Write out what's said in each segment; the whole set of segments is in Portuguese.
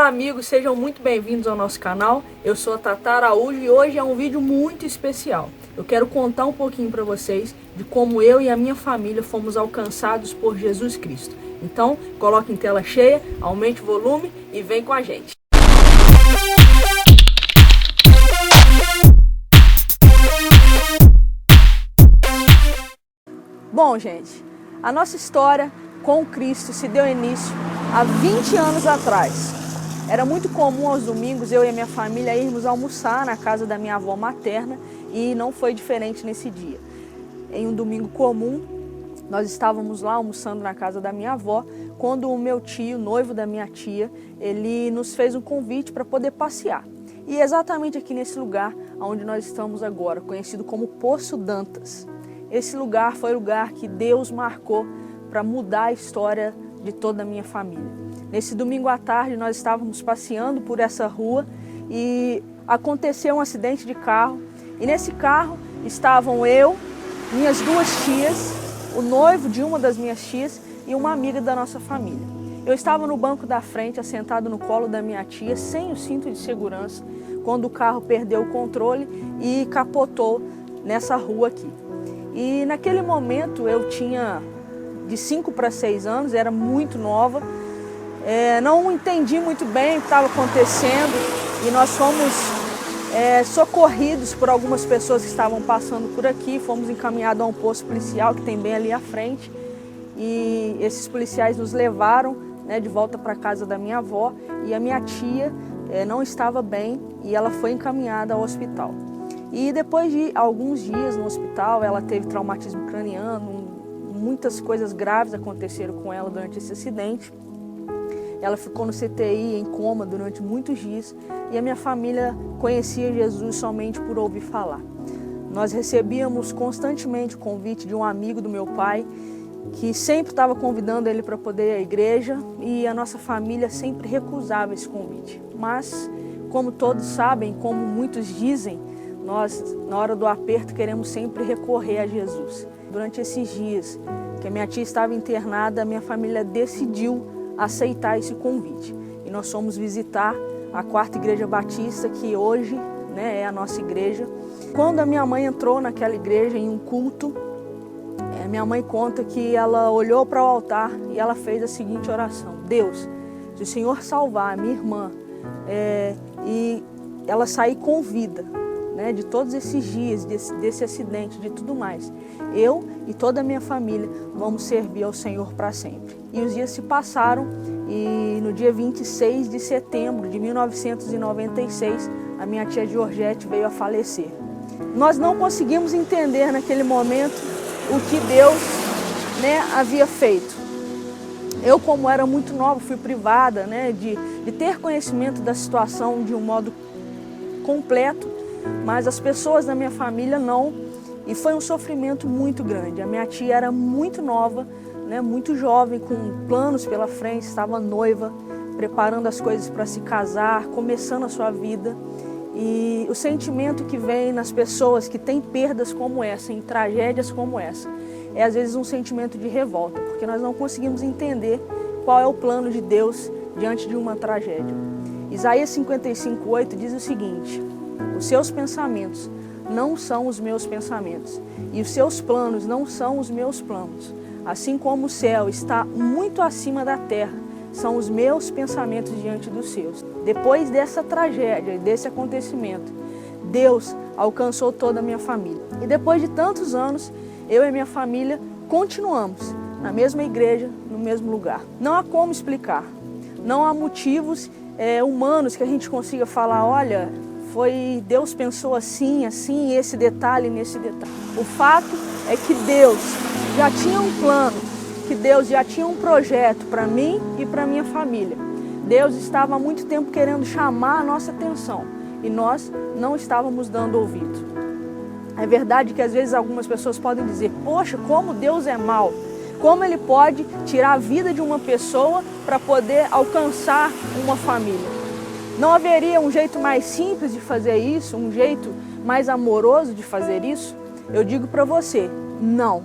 Olá amigos, sejam muito bem-vindos ao nosso canal. Eu sou a Tata Araújo e hoje é um vídeo muito especial. Eu quero contar um pouquinho para vocês de como eu e a minha família fomos alcançados por Jesus Cristo. Então, coloque em tela cheia, aumente o volume e vem com a gente. Bom, gente, a nossa história com Cristo se deu início há 20 anos atrás. Era muito comum aos domingos eu e a minha família irmos almoçar na casa da minha avó materna e não foi diferente nesse dia. Em um domingo comum, nós estávamos lá almoçando na casa da minha avó, quando o meu tio, noivo da minha tia, ele nos fez um convite para poder passear. E exatamente aqui nesse lugar onde nós estamos agora, conhecido como Poço Dantas. Esse lugar foi o lugar que Deus marcou para mudar a história de toda a minha família. Nesse domingo à tarde nós estávamos passeando por essa rua e aconteceu um acidente de carro. E nesse carro estavam eu, minhas duas tias, o noivo de uma das minhas tias e uma amiga da nossa família. Eu estava no banco da frente, assentado no colo da minha tia, sem o cinto de segurança, quando o carro perdeu o controle e capotou nessa rua aqui. E naquele momento eu tinha de 5 para 6 anos, era muito nova, não entendi muito bem o que estava acontecendo e nós fomos socorridos por algumas pessoas que estavam passando por aqui, fomos encaminhados a um posto policial que tem bem ali à frente e esses policiais nos levaram de volta para a casa da minha avó e a minha tia não estava bem e ela foi encaminhada ao hospital. E depois de alguns dias no hospital, ela teve traumatismo craniano, muitas coisas graves aconteceram com ela durante esse acidente. Ela ficou no CTI em coma durante muitos dias e a minha família conhecia Jesus somente por ouvir falar. Nós recebíamos constantemente o convite de um amigo do meu pai, que sempre estava convidando ele para poder ir à igreja e a nossa família sempre recusava esse convite. Mas, como todos sabem, como muitos dizem, nós, na hora do aperto, queremos sempre recorrer a Jesus. Durante esses dias que a minha tia estava internada, a minha família decidiu aceitar esse convite. E nós fomos visitar a 4ª Igreja Batista, que hoje é a nossa igreja. Quando a minha mãe entrou naquela igreja em um culto, minha mãe conta que ela olhou para o altar e ela fez a seguinte oração: Deus, se o Senhor salvar a minha irmã e ela sair com vida, de todos esses dias, desse acidente, de tudo mais, eu e toda a minha família vamos servir ao Senhor para sempre. E os dias se passaram e no dia 26 de setembro de 1996, a minha tia Georgette veio a falecer. Nós não conseguimos entender naquele momento o que Deus havia feito. Eu, como era muito nova, fui privada de ter conhecimento da situação de um modo completo, mas as pessoas da minha família não, e foi um sofrimento muito grande. A minha tia era muito nova, muito jovem, com planos pela frente, estava noiva, preparando as coisas para se casar, começando a sua vida. E o sentimento que vem nas pessoas que têm perdas como essa, em tragédias como essa, é às vezes um sentimento de revolta, porque nós não conseguimos entender qual é o plano de Deus diante de uma tragédia. Isaías 55:8 diz o seguinte: os seus pensamentos não são os meus pensamentos, e os seus planos não são os meus planos. Assim como o céu está muito acima da terra, são os meus pensamentos diante dos seus. Depois dessa tragédia, desse acontecimento, Deus alcançou toda a minha família. E depois de tantos anos, eu e minha família continuamos na mesma igreja, no mesmo lugar. Não há como explicar, não há motivos humanos que a gente consiga falar, olha, Deus pensou assim, esse detalhe, nesse detalhe. O fato é que Deus já tinha um plano, que Deus já tinha um projeto para mim e para minha família. Deus estava há muito tempo querendo chamar a nossa atenção e nós não estávamos dando ouvido. É verdade que às vezes algumas pessoas podem dizer, poxa, como Deus é mau, como Ele pode tirar a vida de uma pessoa para poder alcançar uma família. Não haveria um jeito mais simples de fazer isso, um jeito mais amoroso de fazer isso? Eu digo para você, não.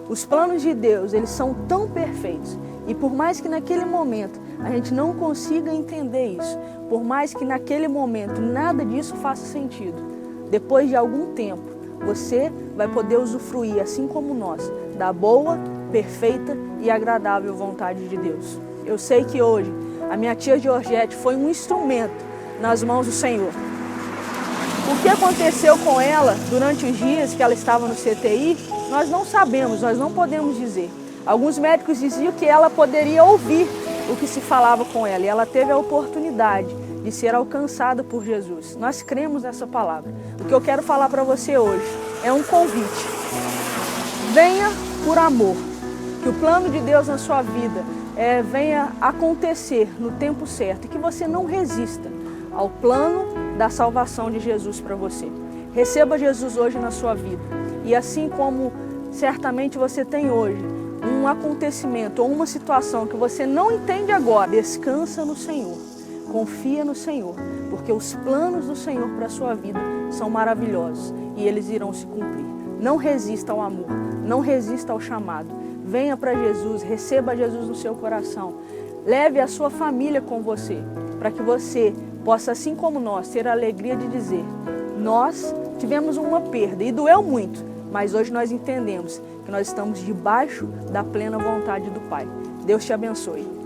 Os planos de Deus, eles são tão perfeitos. E por mais que naquele momento a gente não consiga entender isso, por mais que naquele momento nada disso faça sentido, depois de algum tempo, você vai poder usufruir, assim como nós, da boa, perfeita e agradável vontade de Deus. Eu sei que hoje a minha tia Georgette foi um instrumento nas mãos do Senhor. O que aconteceu com ela durante os dias que ela estava no CTI, nós não sabemos, nós não podemos dizer. Alguns médicos diziam que ela poderia ouvir o que se falava com ela e ela teve a oportunidade de ser alcançada por Jesus. Nós cremos nessa palavra. O que eu quero falar para você hoje é um convite. Venha por amor, que o plano de Deus na sua vida venha acontecer no tempo certo e que você não resista ao plano da salvação de Jesus para você. Receba Jesus hoje na sua vida e assim como certamente você tem hoje um acontecimento ou uma situação que você não entende agora, descansa no Senhor, confia no Senhor, porque os planos do Senhor para a sua vida são maravilhosos e eles irão se cumprir. Não resista ao amor, não resista ao chamado. Venha para Jesus, receba Jesus no seu coração. Leve a sua família com você, para que você possa, assim como nós, ter a alegria de dizer: nós tivemos uma perda e doeu muito, mas hoje nós entendemos que nós estamos debaixo da plena vontade do Pai. Deus te abençoe.